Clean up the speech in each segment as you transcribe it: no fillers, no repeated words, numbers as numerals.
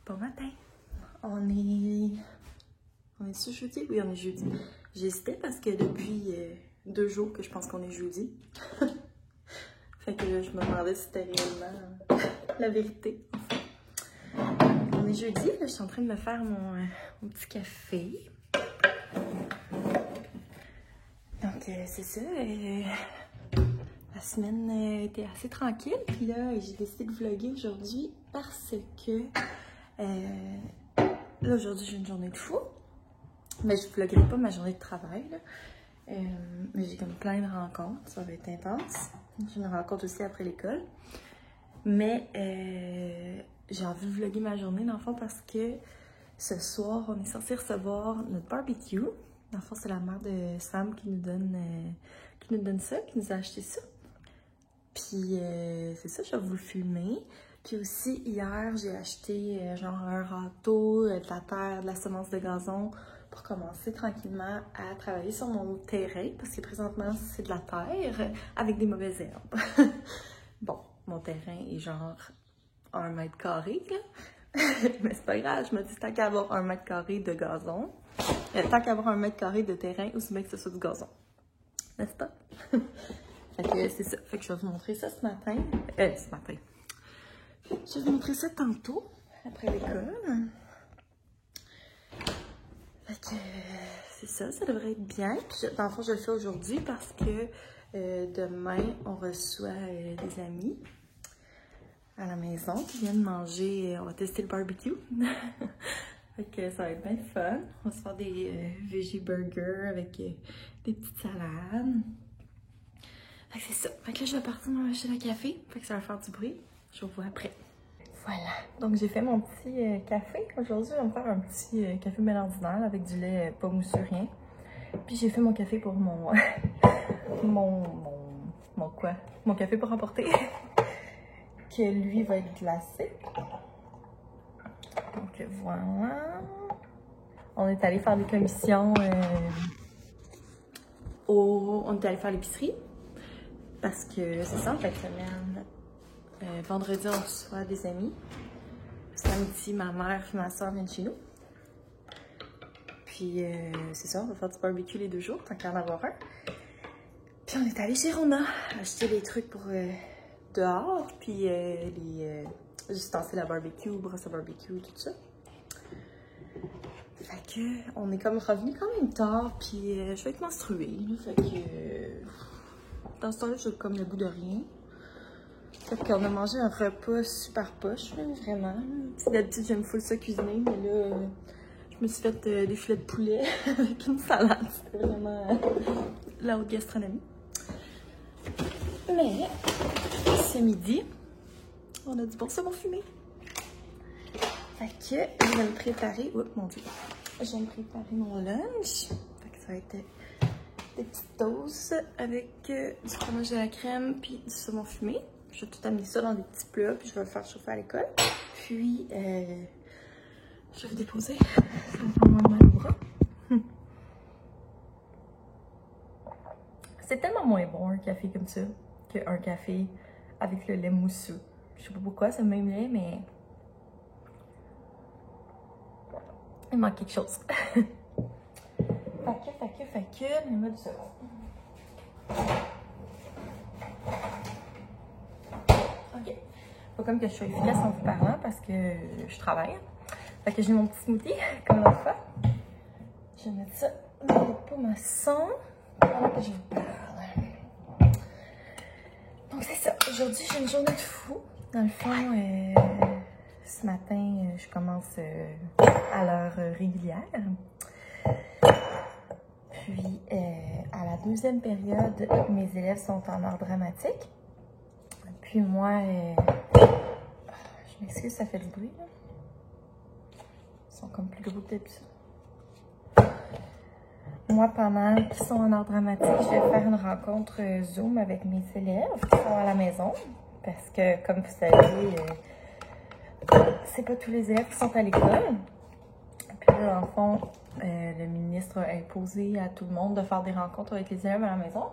Bon matin. On est ce jeudi? Oui, on est jeudi. J'hésitais parce que depuis 2 jours que je pense qu'on est jeudi. Fait que là, je me demandais si c'était réellement la vérité. On est jeudi, là, je suis en train de me faire mon petit café. Donc, c'est ça. La semaine était assez tranquille. Puis là, j'ai décidé de vlogger aujourd'hui parce que là, aujourd'hui, j'ai une journée de fou. Mais je ne vloggerai pas ma journée de travail. Là. Mais j'ai comme plein de rencontres. Ça va être intense. J'ai une rencontre aussi après l'école. Mais j'ai envie de vlogger ma journée, dans le fond, parce que ce soir, on est censé recevoir notre barbecue. Dans le fond, c'est la mère de Sam qui nous donne ça, qui nous a acheté ça. Puis c'est ça, je vais vous le filmer. Puis aussi, hier, j'ai acheté genre un râteau, de la terre, de la semence de gazon pour commencer tranquillement à travailler sur mon terrain. Parce que présentement, c'est de la terre avec des mauvaises herbes. Bon, mon terrain est genre 1 mètre carré, là. Mais c'est pas grave, je me dis tant qu'à avoir 1 mètre carré de gazon, tant qu'à avoir 1 mètre carré de terrain, aussi bien que ce soit du gazon. N'est-ce pas? Fait que c'est ça. Fait que je vais vous montrer ça ce matin. Je vais vous montrer ça tantôt, après l'école. Fait que c'est ça, ça devrait être bien. Puis, dans le fond, je le fais aujourd'hui parce que demain, on reçoit des amis à la maison qui viennent manger. On va tester le barbecue. Fait que ça va être bien fun. On va se faire des veggie burgers avec des petites salades. Fait que c'est ça. Fait que là, je vais partir ma machine à café. Fait que ça va faire du bruit. Je vous vois après. Voilà. Donc, j'ai fait mon petit café. Aujourd'hui, je vais me faire un petit café bien ordinaire avec du lait pas mousseux, rien. Puis, j'ai fait mon café pour mon... mon café pour emporter. Que lui va être glacé. Donc, voilà. On est allé faire des commissions on est allé faire l'épicerie. Parce que c'est ça, en fin de semaine. Vendredi, on reçoit des amis. Samedi, ma mère et ma soeur viennent chez nous. Puis, c'est ça, on va faire du barbecue les 2 jours, tant qu'à en avoir un. Puis, on est allé chez Rona acheter des trucs pour dehors. Puis, les ustensiles à barbecue, brosse à barbecue, tout ça. Fait que, on est comme revenu quand même tard. Puis, je vais être menstruée. Fait que, dans ce temps-là, j'ai comme le goût de rien. Fait qu'on a mangé un repas super poche, vraiment. D'habitude, j'aime full ça cuisiner, mais là, je me suis fait des filets de poulet avec une salade. C'était vraiment la haute gastronomie. Mais, ce midi, on a du bon saumon fumé. Fait que, je vais me préparer... Oups, mon Dieu. Je vais me préparer mon lunch. Fait que ça va être des petites toasts avec du fromage à la crème puis du saumon fumé. Je vais tout amener ça dans des petits plats, puis je vais le faire chauffer à l'école. Puis, je vais déposer. Ça va faire moins mal au bras. C'est tellement moins bon un café comme ça qu'un café avec le lait mousseux. Je sais pas pourquoi, c'est le même lait, mais il manque quelque chose. Fait que, donne-moi du second. Ok. Faut comme que je sois efficace en vous parlant parce que je travaille. Fait que j'ai mon petit smoothie, comme l'autre fois. Je vais mettre ça dans les pommes à son pendant que je vous parle. Donc c'est ça. Aujourd'hui, j'ai une journée de fou. Dans le fond, ce matin, je commence à l'heure régulière. Puis, à la 2e période, mes élèves sont en art dramatique. Puis moi, je m'excuse, ça fait du bruit, là. Ils sont comme plus gros que d'habitude. Moi, pendant qu'ils sont en art dramatique, je vais faire une rencontre Zoom avec mes élèves qui sont à la maison. Parce que, comme vous savez, c'est pas tous les élèves qui sont à l'école. Puis là, en fond, le ministre a imposé à tout le monde de faire des rencontres avec les élèves à la maison.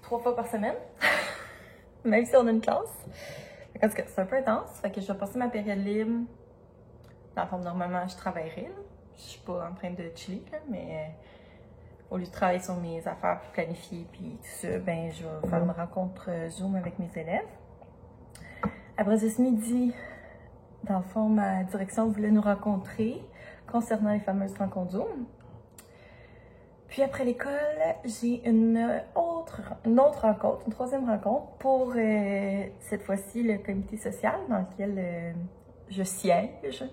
3 fois par semaine. Même si on a une classe. En tout cas, c'est un peu intense. Fait que je vais passer ma période libre. Dans le fond, normalement, je travaillerai. Là. Je suis pas en train de chiller, là, mais au lieu de travailler sur mes affaires, puis planifier, puis tout ça, ben je vais faire une rencontre Zoom avec mes élèves. Après ce midi, dans le fond, ma direction voulait nous rencontrer concernant les fameuses rencontres Zoom. Puis après l'école, j'ai une autre rencontre, une troisième rencontre pour cette fois-ci le comité social dans lequel je siège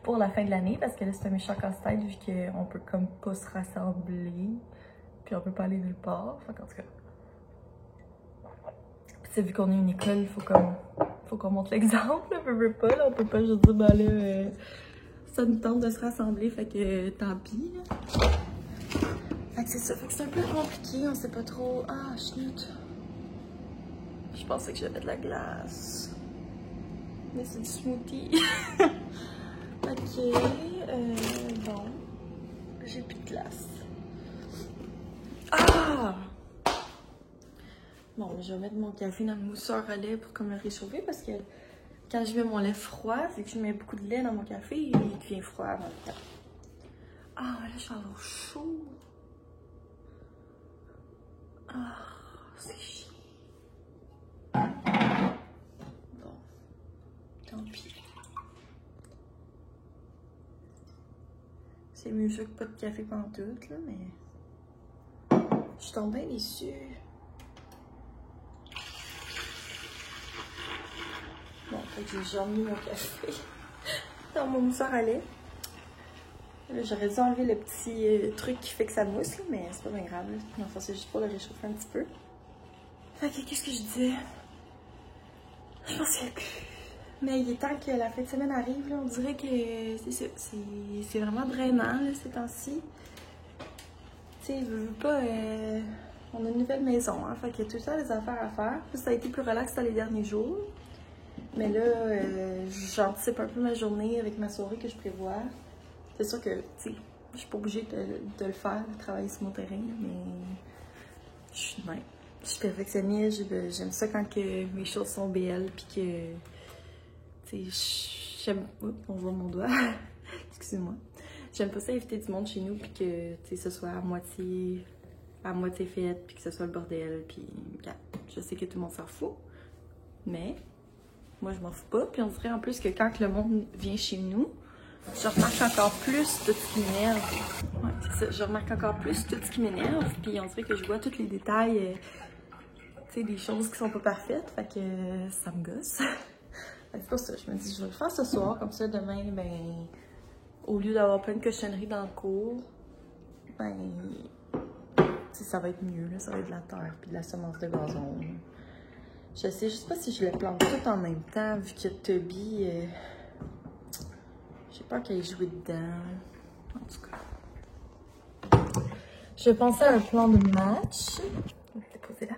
pour la fin de l'année parce que là c'est un méchant casse-tête vu qu'on peut comme pas se rassembler puis on peut pas aller nulle part. Enfin, en tout cas. Puis vu qu'on est une école, faut qu'on montre l'exemple, on peut pas, là, on peut pas juste dire ben là ça nous tente de se rassembler, fait que tant pis là. Fait que c'est ça, fait que c'est un peu compliqué, on sait pas trop. Ah, chut! Je pensais que j'avais de la glace. Mais c'est du smoothie. Ok, bon. J'ai plus de glace. Ah! Bon, je vais mettre mon café dans le mousseur à lait pour comme le réchauffer parce que quand je mets mon lait froid, c'est que je mets beaucoup de lait dans mon café et il devient froid avant le temps. Ah, là, je vais avoir chaud. Ah, c'est chiant. Bon, tant pis. C'est mieux ça que pas de café pantoute, là, mais... Je suis tombée déçue. Bon, fait que j'ai remis mon café dans mon mousseur à lait. J'aurais dû enlever le petit truc qui fait que ça mousse, là, mais c'est pas bien grave. Enfin, c'est juste pour le réchauffer un petit peu. Fait que qu'est-ce que je disais? Je pense qu'il y a plus. Mais il est temps que la fin de semaine arrive, là. On dirait que c'est vraiment drainant, là, ces temps-ci. Tu sais, je veux pas... on a une nouvelle maison, hein. Fait qu'il y a tout ça des affaires à faire. Puis ça a été plus relax dans les derniers jours. Mais là, j'anticipe un peu ma journée avec ma soirée que je prévois. C'est sûr que, tu sais, je suis pas obligée de le faire, de travailler sur mon terrain, mais je suis de même. Je suis perfectionniste, j'aime ça quand que mes choses sont BL, puis que, tu sais, j'aime... Oups, on voit mon doigt. Excusez-moi. J'aime pas ça inviter du monde chez nous, puis que, tu sais, ce soit à moitié fait, puis que ce soit le bordel, puis, je sais que tout le monde s'en fout, mais moi, je m'en fous pas. Puis on dirait en plus que quand le monde vient chez nous, je remarque encore plus tout ce qui m'énerve. Ouais, c'est ça. Je remarque encore plus tout ce qui m'énerve. Puis on dirait que je vois tous les détails, tu sais, des choses qui sont pas parfaites. Fait que ça me gosse. C'est pour ça, je me dis, je vais le faire ce soir. Comme ça, demain, ben, au lieu d'avoir plein de cochonneries dans le cours, ben, tu sais, ça va être mieux, là. Ça va être de la terre puis de la semence de gazon. Je sais juste pas si je les plante tout en même temps, vu que Toby... j'ai peur qu'elle ait joué dedans. En tout cas. Je pensais à un plan de match. Je vais le poser là.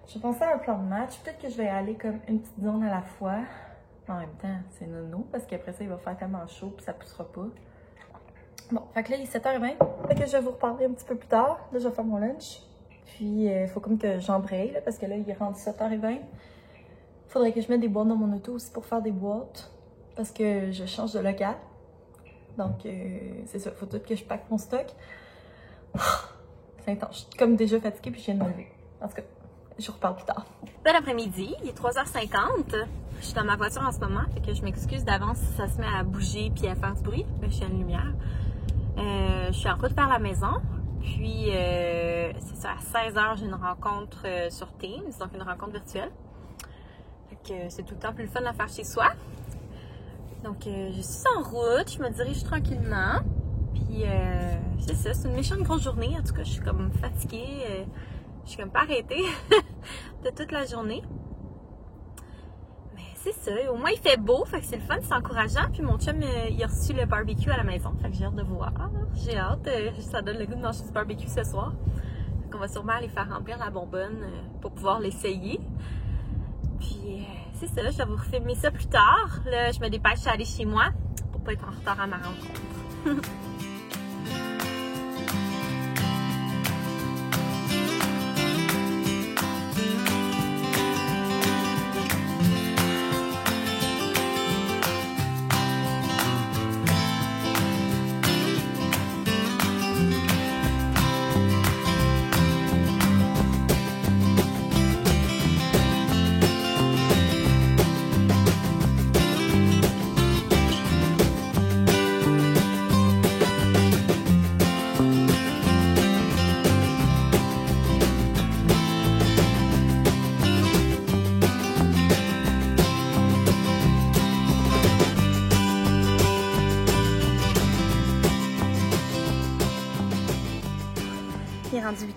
Je pensais à un plan de match. Peut-être que je vais aller comme une petite zone à la fois. En même temps, c'est nono, parce qu'après ça, il va faire tellement chaud, puis ça poussera pas. Bon, fait que là, il est 7h20. Fait que je vais vous reparler un petit peu plus tard. Là, je vais faire mon lunch. Puis, il faut comme que j'embraye, là, parce que là, il est rendu 7h20. Il faudrait que je mette des boîtes dans mon auto aussi pour faire des boîtes. Parce que je change de local. Donc, c'est ça. Il faut tout que je pack mon stock. C'est intense. Je suis comme déjà fatiguée, puis je viens de me lever. En tout cas, je vous reparle plus tard. Bon après-midi, il est 3h50. Je suis dans ma voiture en ce moment, fait que je m'excuse d'avance si ça se met à bouger puis à faire du bruit. Là, je suis à une lumière. Je suis en route vers la maison. Puis, c'est ça, à 16h, j'ai une rencontre sur Teams, donc une rencontre virtuelle. Fait que c'est tout le temps plus le fun à faire chez soi. Donc, je suis en route, je me dirige tranquillement. Puis, c'est ça, c'est une méchante grosse journée. En tout cas, je suis comme fatiguée. Je suis comme pas arrêtée de toute la journée. Mais c'est ça, au moins il fait beau, fait que c'est le fun, c'est encourageant. Puis mon chum, il a reçu le barbecue à la maison, fait que j'ai hâte de voir. J'ai hâte, ça donne le goût de manger du barbecue ce soir. Fait qu'on va sûrement aller faire remplir la bonbonne pour pouvoir l'essayer. Puis c'est ça, je vais vous refilmer ça plus tard. Là, je me dépêche à aller chez moi pour pas être en retard à ma rencontre.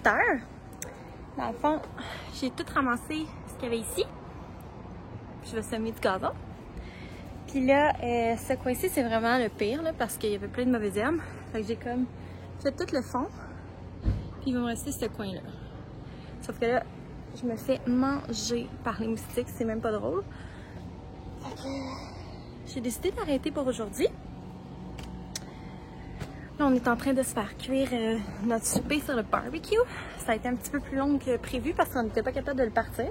h. Dans le fond, j'ai tout ramassé ce qu'il y avait ici. Je vais semer du gazon. Puis là, ce coin-ci, c'est vraiment le pire là, parce qu'il y avait plein de mauvaises herbes. Fait que j'ai comme fait tout le fond. Puis il va me rester ce coin-là. Sauf que là, je me fais manger par les moustiques. C'est même pas drôle. Fait que j'ai décidé d'arrêter pour aujourd'hui. Là, on est en train de se faire cuire notre souper sur le barbecue. Ça a été un petit peu plus long que prévu parce qu'on n'était pas capable de le partir.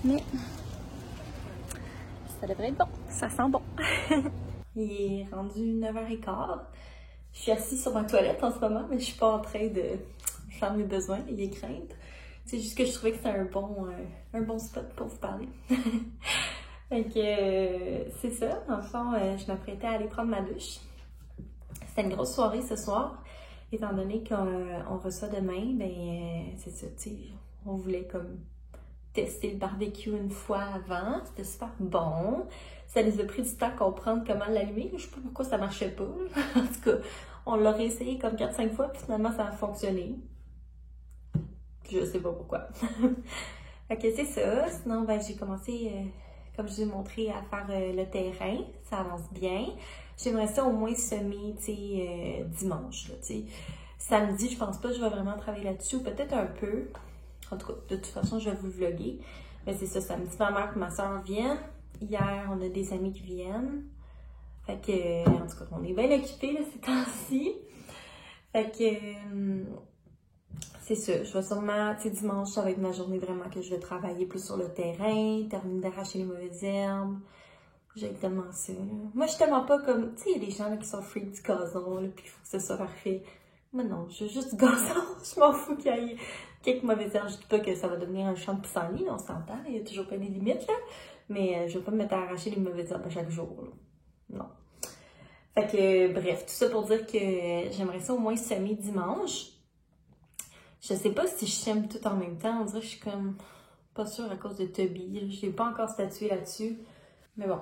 Mais ça devrait être bon. Ça sent bon. Il est rendu 9h15. Je suis assise sur ma toilette en ce moment, mais je suis pas en train de faire mes besoins, les craintes. C'est juste que je trouvais que c'était un bon spot pour vous parler. Fait que c'est ça. Dans le fond, je m'apprêtais à aller prendre ma douche. C'était une grosse soirée ce soir. Étant donné qu'on reçoit demain, ben c'est ça, tu sais, on voulait comme tester le barbecue une fois avant. C'était super bon. Ça nous a pris du temps à comprendre comment l'allumer. Je sais pas pourquoi ça marchait pas. En tout cas, on l'a réessayé comme 4-5 fois, puis finalement ça a fonctionné. Je sais pas pourquoi. Fait que c'est ça. Sinon, ben j'ai commencé, comme je vous ai montré, à faire le terrain. Ça avance bien. J'aimerais ça au moins semer, tu sais, dimanche, là, tu sais. Samedi, je pense pas que je vais vraiment travailler là-dessus, ou peut-être un peu. En tout cas, de toute façon, je vais vous vlogger. Mais c'est ça, samedi, ma mère et ma soeur viennent. Hier, on a des amis qui viennent. Fait que, en tout cas, on est bien occupés, là, ces temps-ci. Fait que, c'est ça, je vais sûrement, tu sais, dimanche, ça va être ma journée vraiment que je vais travailler plus sur le terrain, terminer d'arracher les mauvaises herbes. J'ai tellement ça, là. Moi, je suis tellement pas comme, tu sais, il y a des gens là, qui sont freaks du gazon, là, puis il faut que ce soit parfait. Moi, non, je veux juste du gazon. Je m'en fous qu'il y ait quelques mauvaises herbes. Je dis pas que ça va devenir un champ de pissenlit, on s'entend, il y a toujours pas des limites, là. Mais je vais pas me mettre à arracher les mauvaises herbes à chaque jour, là. Non. Fait que, bref, tout ça pour dire que j'aimerais ça au moins semer dimanche. Je sais pas si je sème tout en même temps. On dirait que je suis comme pas sûre à cause de Toby. Je n'ai pas encore statué là-dessus. Mais bon.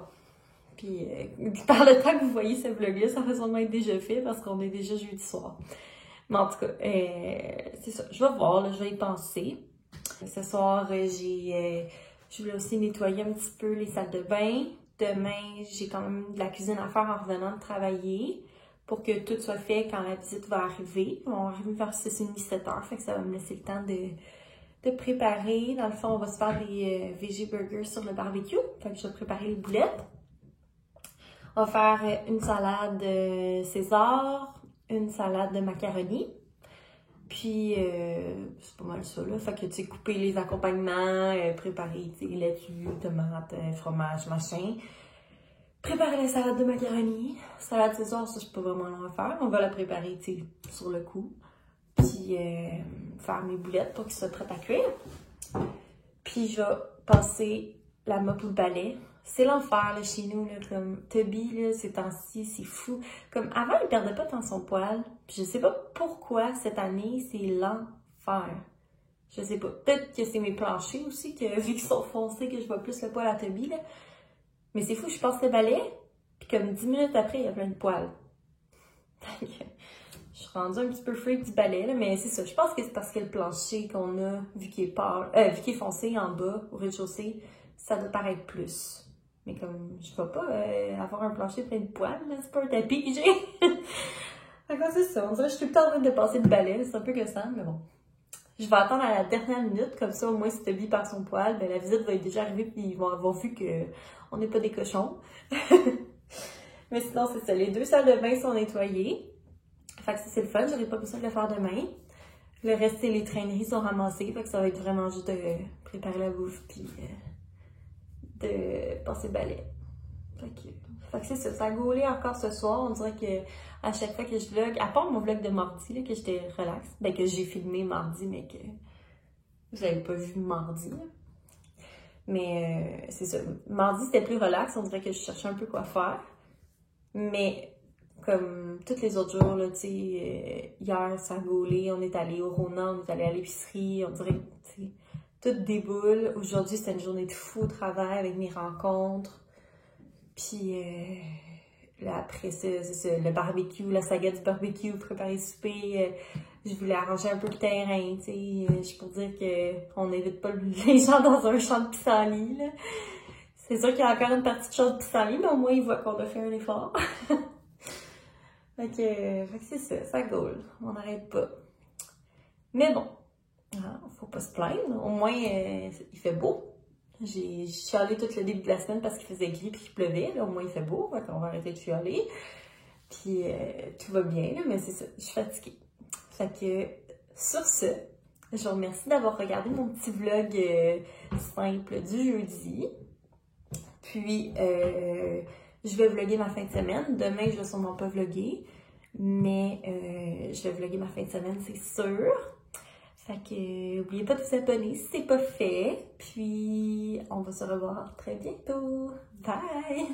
Puis par le temps que vous voyez ce vlog-là, ça va sûrement être déjà fait parce qu'on est déjà jeudi soir. Mais en tout cas, c'est ça. Je vais voir, là, je vais y penser. Ce soir, je voulais aussi nettoyer un petit peu les salles de bain. Demain, j'ai quand même de la cuisine à faire en revenant de travailler pour que tout soit fait quand la visite va arriver. On va arriver vers 6h30, 7h, fait que ça va me laisser le temps de préparer. Dans le fond, on va se faire des veggie burgers sur le barbecue. Fait que je vais préparer les boulettes. On va faire une salade César, une salade de macaroni. Puis, c'est pas mal ça, là. Fait que, tu sais, couper les accompagnements, préparer, tu sais, laitue, tomates, fromage, machin. Préparer la salade de macaroni. Salade César, ça, c'est pas vraiment long à faire. On va la préparer, tu sais, sur le coup. Puis, faire mes boulettes pour qu'ils soient prêtes à cuire. Puis, je vais passer la mop ou le balai. C'est l'enfer, là, chez nous, là. Comme Toby, là, ces temps-ci, c'est fou. Comme avant, il perdait pas tant son poil. Puis, je sais pas pourquoi cette année, c'est l'enfer. Je sais pas. Peut-être que c'est mes planchers aussi, que vu qu'ils sont foncés, que je vois plus le poil à Toby, là. Mais c'est fou, je passe le balai, puis comme 10 minutes après, il y a plein de poils. Je suis rendue un petit peu freak du balai, là, mais c'est ça. Je pense que c'est parce que le plancher qu'on a, vu qu'il est pâle, vu qu'il est foncé en bas, au rez-de-chaussée, ça doit paraître plus. Mais comme, je vais pas avoir un plancher plein de poils, là, c'est pas un tapis que j'ai. D'accord, c'est ça. On dirait que je suis tout le temps en train de passer le balai, c'est un peu que ça, mais bon. Je vais attendre à la dernière minute, comme ça, au moins, si Toby perd son poil, ben la visite va être déjà arrivée, puis ils vont avoir vu qu'on n'est pas des cochons. Mais sinon, c'est ça. Les 2 salles de bain sont nettoyées. Fait que ça, c'est le fun. J'aurais pas besoin de le faire demain. Le reste, c'est les traîneries sont ramassées. Fait que ça va être vraiment juste de préparer la bouffe, puis de passer le balai. Fait que c'est ça. Ça a gaulé encore ce soir. On dirait que à chaque fois que je vlog, à part mon vlog de mardi, là, que j'étais relax, ben que j'ai filmé mardi, mais que vous n'avez pas vu mardi. Là. Mais c'est ça. Mardi, c'était plus relax. On dirait que je cherchais un peu quoi faire. Mais comme tous les autres jours, là, tu sais, hier, ça a gaulé. On est allé au Rona, on est allé à l'épicerie. On dirait que, tu sais, tout déboule. Aujourd'hui, c'était une journée de fou au travail avec mes rencontres. Puis, là, après ça, c'est ça, le barbecue, la saga du barbecue, préparer le souper. Je voulais arranger un peu le terrain, tu sais. Je peux dire qu'on n'invite pas les gens dans un champ de pissenlit, là. C'est sûr qu'il y a encore une partie de champ de pissenlit, mais au moins, ils voient qu'on a fait un effort. Fait que c'est ça goal. On n'arrête pas. Mais bon, faut pas se plaindre. Au moins, il fait beau. J'ai chialé tout le début de la semaine parce qu'il faisait gris et qu'il pleuvait. Là, au moins, il fait beau. Fait qu'on va arrêter de chialer. Puis tout va bien, là, mais c'est ça. Je suis fatiguée. Fait que sur ce, je vous remercie d'avoir regardé mon petit vlog simple du jeudi. Puis, je vais vlogger ma fin de semaine. Demain, je vais sûrement pas vlogger. Mais je vais vlogger ma fin de semaine, c'est sûr. Fait que, n'oubliez pas de vous abonner si c'est pas fait. Puis, on va se revoir très bientôt. Bye!